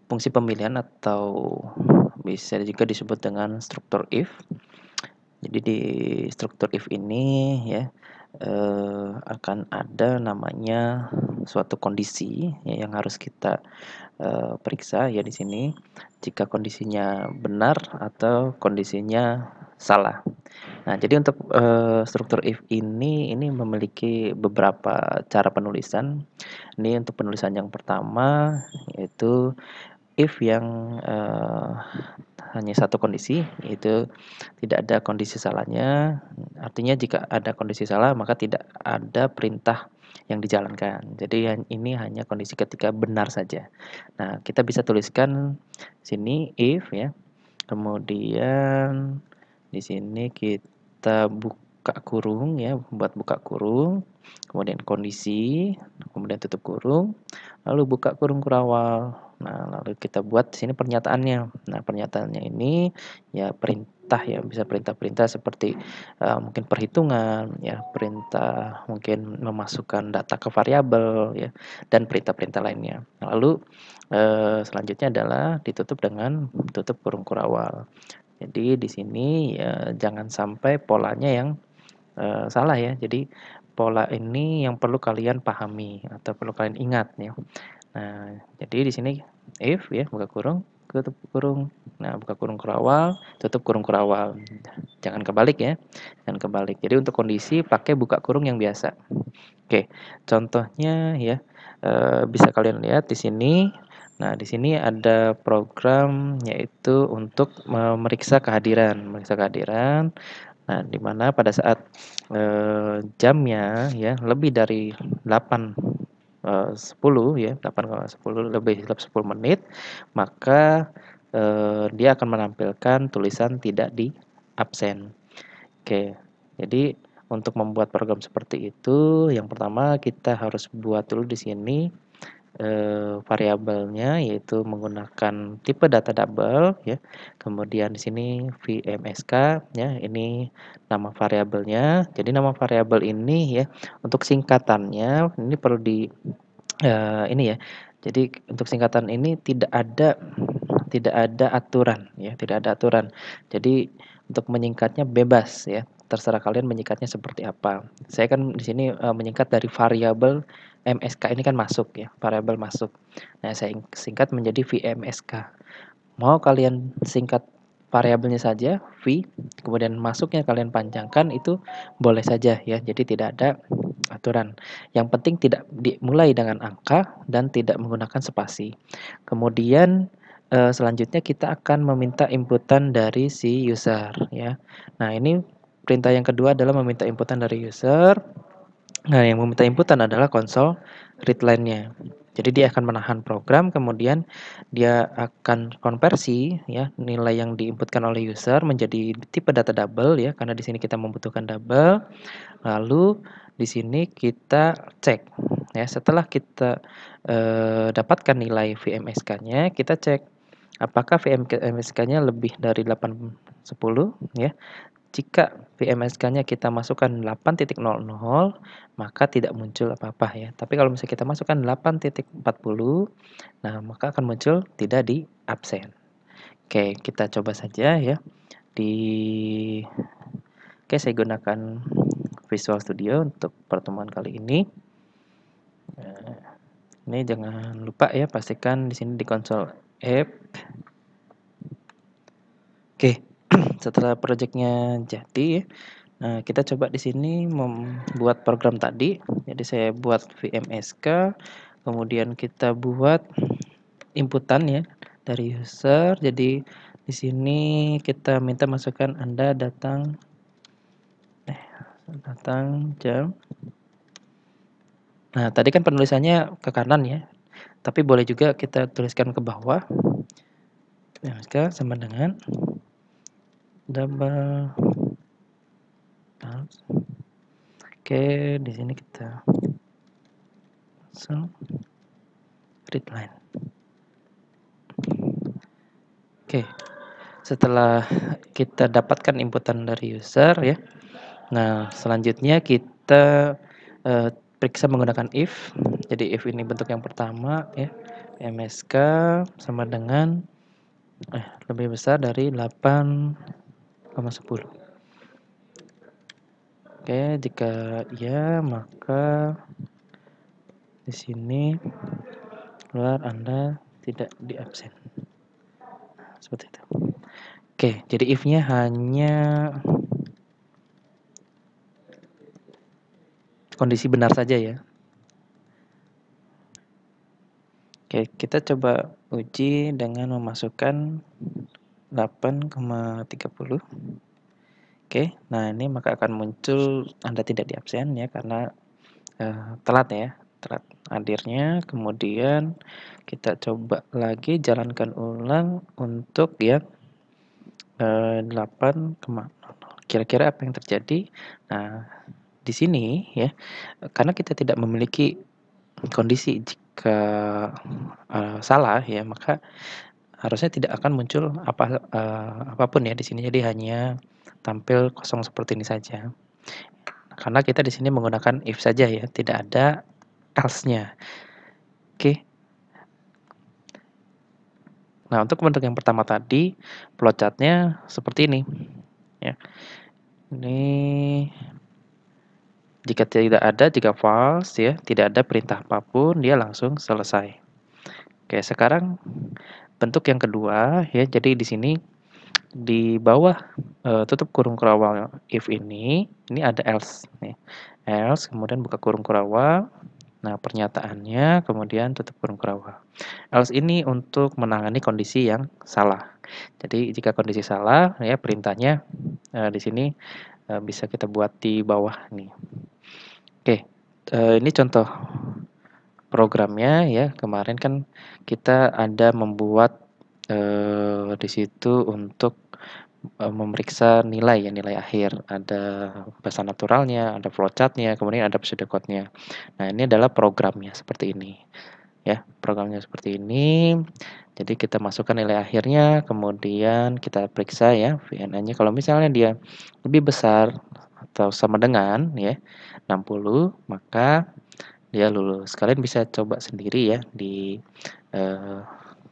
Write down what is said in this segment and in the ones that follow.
fungsi pemilihan atau bisa juga disebut dengan struktur if. Jadi di struktur if ini ya akan ada namanya suatu kondisi ya, yang harus kita periksa ya di sini jika kondisinya benar atau kondisinya salah. Nah, jadi untuk struktur if ini memiliki beberapa cara penulisan. Ini untuk penulisan yang pertama yaitu if yang hanya satu kondisi, yaitu tidak ada kondisi salahnya. Artinya jika ada kondisi salah maka tidak ada perintah yang dijalankan. Jadi ini hanya kondisi ketika benar saja. Nah, kita bisa tuliskan sini if ya. Kemudian di sini kita buka kurung ya, buat buka kurung, kemudian kondisi, kemudian tutup kurung, lalu buka kurung kurawal. Nah, lalu kita buat di sini pernyataannya. Nah, pernyataannya ini ya perintah ya, bisa perintah-perintah seperti mungkin perhitungan ya, perintah mungkin memasukkan data ke variabel ya, dan perintah-perintah lainnya. Lalu selanjutnya adalah ditutup dengan tutup kurung kurawal. Jadi di sini ya jangan sampai polanya yang salah ya. Jadi pola ini yang perlu kalian pahami atau perlu kalian ingat ya. Nah, jadi di sini if ya, buka kurung, tutup kurung. Nah, buka kurung kurawal, tutup kurung kurawal. Jangan kebalik ya. Jangan kebalik. Jadi untuk kondisi pakai buka kurung yang biasa. Oke, contohnya ya bisa kalian lihat di sini. Nah, di sini ada program yaitu untuk memeriksa kehadiran, Nah, di mana pada saat jamnya ya lebih dari 10 ya, 8,10 lebih 10 menit, maka dia akan menampilkan tulisan tidak di absen. Oke, jadi untuk membuat program seperti itu, yang pertama kita harus buat dulu di sini variabelnya, yaitu menggunakan tipe data double ya. Kemudian di sini VMSK ya, ini nama variabelnya. Jadi nama variabel ini ya, untuk singkatannya ini perlu di ini ya. Jadi untuk singkatan ini tidak ada aturan ya, tidak ada aturan. Jadi untuk menyingkatnya bebas ya, terserah kalian menyingkatnya seperti apa. Saya kan di sini menyingkat dari variabel MSK ini kan masuk ya, variabel masuk. Nah, saya singkat menjadi VMSK. Mau kalian singkat variabelnya saja V, kemudian masuknya kalian panjangkan itu boleh saja ya. Jadi tidak ada aturan. Yang penting tidak dimulai dengan angka dan tidak menggunakan spasi. Kemudian selanjutnya kita akan meminta inputan dari si user ya. Nah, ini perintah yang kedua adalah meminta inputan dari user. Nah, yang meminta inputan adalah konsol readline-nya. Jadi dia akan menahan program, kemudian dia akan konversi ya nilai yang diinputkan oleh user menjadi tipe data double ya, karena di sini kita membutuhkan double. Lalu di sini kita cek ya, setelah kita dapatkan nilai VMSK-nya, kita cek apakah VMSK-nya lebih dari 810 ya. Jika VMSK-nya kita masukkan 8.00, maka tidak muncul apa-apa ya. Tapi kalau misalnya kita masukkan 8.40, nah maka akan muncul tidak di absen. Oke, kita coba saja ya. Oke, saya gunakan Visual Studio untuk pertemuan kali ini. Ini jangan lupa ya, pastikan di sini di konsol app. Oke, setelah projectnya jadi ya, nah kita coba di sini membuat program tadi. Jadi saya buat VMSK, kemudian kita buat inputan ya dari user. Jadi di sini kita minta masukkan Anda datang jam. Nah, tadi kan penulisannya ke kanan ya. Tapi boleh juga kita tuliskan ke bawah. VMSK sama dengan double. Oke, di sini kita readline. Oke, setelah kita dapatkan inputan dari user ya. Nah, selanjutnya kita periksa menggunakan if. Jadi if ini bentuk yang pertama ya, MSK sama dengan lebih besar dari 8,10. Oke, jika iya maka di sini keluar Anda tidak di absen. Seperti itu. Oke, jadi if-nya hanya kondisi benar saja ya. Oke, kita coba uji dengan memasukkan 8,30. Oke, nah ini maka akan muncul Anda tidak di absen ya karena telat ya, telat hadirnya. Kemudian kita coba lagi jalankan ulang untuk yang 8,00. Kira-kira apa yang terjadi? Nah, di sini ya, karena kita tidak memiliki kondisi jika salah ya, maka harusnya tidak akan muncul apapun ya di sini. Jadi hanya tampil kosong seperti ini saja. Karena kita di sini menggunakan if saja ya, tidak ada else-nya. Oke. Nah, untuk bentuk yang pertama tadi, flowchart-nya seperti ini ya. Ini jika false ya, tidak ada perintah apapun, dia langsung selesai. Oke, sekarang bentuk yang kedua ya. Jadi di sini di bawah tutup kurung kurawal if ini ada else nih. Else kemudian buka kurung kurawal. Nah, pernyataannya kemudian tutup kurung kurawal. Else ini untuk menangani kondisi yang salah. Jadi jika kondisi salah ya perintahnya di sini bisa kita buat di bawah nih. Oke, ini contoh programnya ya. Kemarin kan kita ada membuat di situ untuk memeriksa nilai ya, nilai akhir. Ada bahasa naturalnya, ada flowchart-nya, kemudian ada pseudocode-nya. Nah, ini adalah programnya seperti ini. Ya, programnya seperti ini. Jadi kita masukkan nilai akhirnya, kemudian kita periksa ya VNA-nya. Kalau misalnya dia lebih besar atau sama dengan ya 60, maka dia lulus. Kalian bisa coba sendiri ya di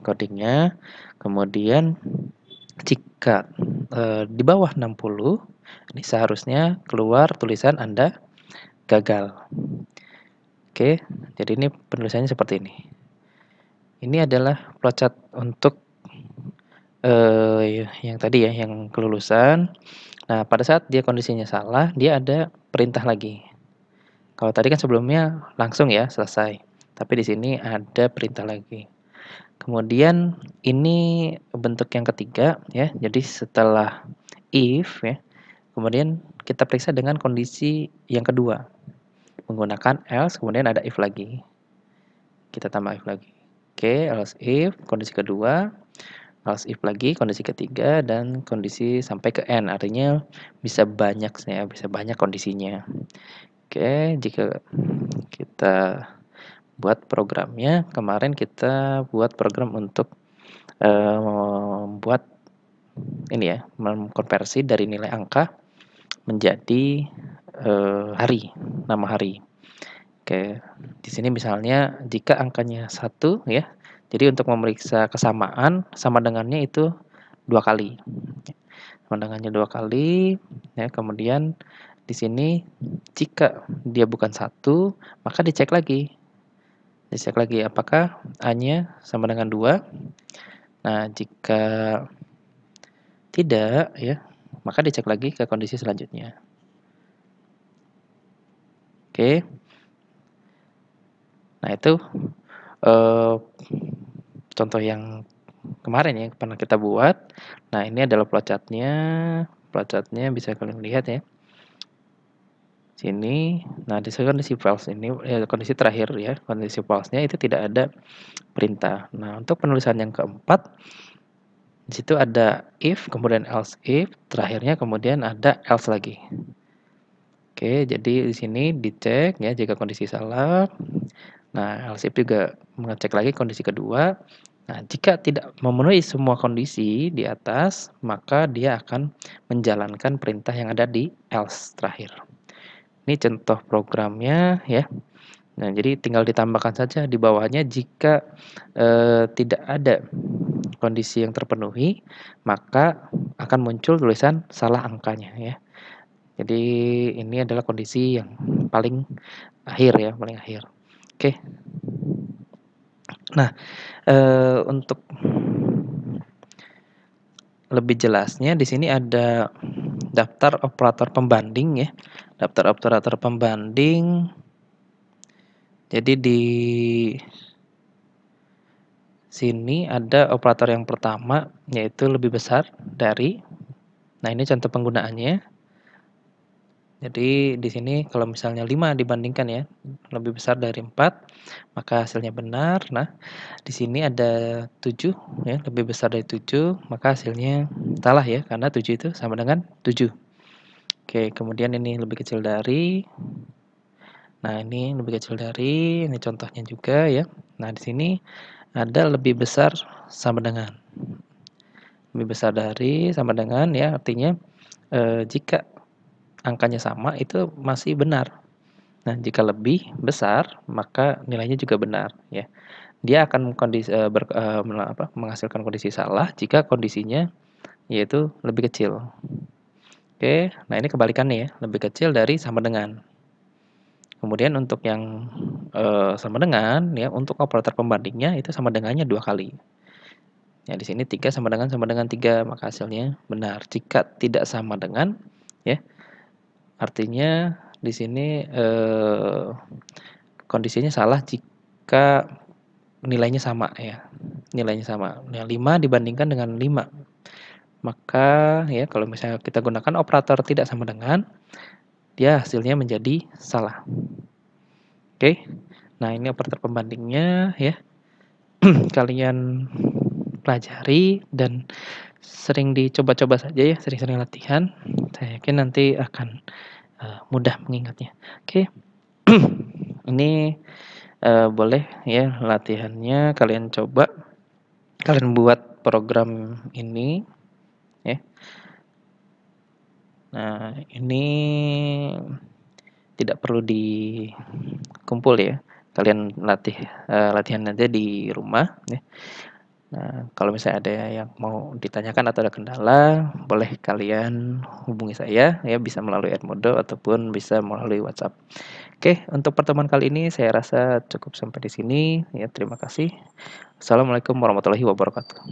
codingnya. Kemudian jika di bawah 60, ini seharusnya keluar tulisan Anda gagal. Oke, jadi ini penulisannya seperti ini. Ini adalah flowchart untuk yang tadi ya, yang kelulusan. Nah, pada saat dia kondisinya salah, dia ada perintah lagi. Kalau tadi kan sebelumnya langsung ya selesai, tapi di sini ada perintah lagi. Kemudian ini bentuk yang ketiga ya. Jadi setelah if ya, kemudian kita periksa dengan kondisi yang kedua. Menggunakan else kemudian ada if lagi. Kita tambah if lagi. Oke, else if kondisi kedua, else if lagi kondisi ketiga dan kondisi sampai ke n. Artinya bisa banyak ya, bisa banyak kondisinya. Oke, jika kita buat programnya, kemarin kita buat program untuk membuat ini ya, mengkonversi dari nilai angka menjadi hari, nama hari. Oke, di sini misalnya jika angkanya 1 ya, jadi untuk memeriksa kesamaan, sama dengannya itu 2 kali. Sama dengannya 2 kali, ya, kemudian di sini jika dia bukan 1, maka dicek lagi. Dicek lagi apakah A-nya sama dengan 2. Nah, jika tidak ya, maka dicek lagi ke kondisi selanjutnya. Oke. Nah, itu contoh yang kemarin ya pernah kita buat. Nah, ini adalah flowchart-nya. Flowchart-nya bisa kalian lihat ya. Sini. Nah, di kondisi false ini kondisi terakhir ya, kondisi false-nya itu tidak ada perintah. Nah, untuk penulisan yang keempat di situ ada if, kemudian else if, terakhirnya kemudian ada else lagi. Oke, jadi di sini dicek ya jika kondisi salah. Nah, else if juga mengecek lagi kondisi kedua. Nah, jika tidak memenuhi semua kondisi di atas, maka dia akan menjalankan perintah yang ada di else terakhir. Ini contoh programnya ya. Nah, jadi tinggal ditambahkan saja di bawahnya jika, tidak ada kondisi yang terpenuhi, maka akan muncul tulisan salah angkanya ya. Jadi ini adalah kondisi yang paling akhir ya, paling akhir. Oke. Nah, untuk lebih jelasnya di sini ada daftar operator pembanding ya. Daftar operator pembanding. Jadi di sini ada operator yang pertama yaitu lebih besar dari. Nah, ini contoh penggunaannya. Jadi di sini kalau misalnya 5 dibandingkan ya, lebih besar dari 4, maka hasilnya benar. Nah, di sini ada 7 ya, lebih besar dari 7, maka hasilnya salah ya, karena 7 itu sama dengan 7. Oke, kemudian ini lebih kecil dari. Nah, ini lebih kecil dari, ini contohnya juga ya. Nah, di sini ada lebih besar sama dengan. Lebih besar dari sama dengan ya, artinya jika angkanya sama itu masih benar. Nah, jika lebih besar maka nilainya juga benar ya. Dia akan menghasilkan kondisi salah jika kondisinya yaitu lebih kecil. Oke, nah ini kebalikannya ya, lebih kecil dari sama dengan. Kemudian untuk yang sama dengan ya, untuk operator pembandingnya itu sama dengannya 2 kali. Ya di sini 3 sama dengan 3, maka hasilnya benar. Jika tidak sama dengan ya, artinya di sini kondisinya salah jika nilainya sama ya. Nilainya sama. Nah, 5 dibandingkan dengan 5. Maka ya kalau misalnya kita gunakan operator tidak sama dengan, dia hasilnya menjadi salah. Oke. Nah, ini operator pembandingnya ya. Kalian pelajari dan sering dicoba-coba saja ya, sering-sering latihan. Saya yakin nanti akan mudah mengingatnya. Oke. Ini boleh ya latihannya kalian coba. Kalian buat program ini ya. Nah, ini tidak perlu dikumpul ya. Kalian latihan aja di rumah ya. Nah, kalau misalnya ada yang mau ditanyakan atau ada kendala, boleh kalian hubungi saya ya, bisa melalui Edmodo ataupun bisa melalui WhatsApp. Oke, untuk pertemuan kali ini saya rasa cukup sampai di sini ya. Terima kasih. Assalamualaikum warahmatullahi wabarakatuh.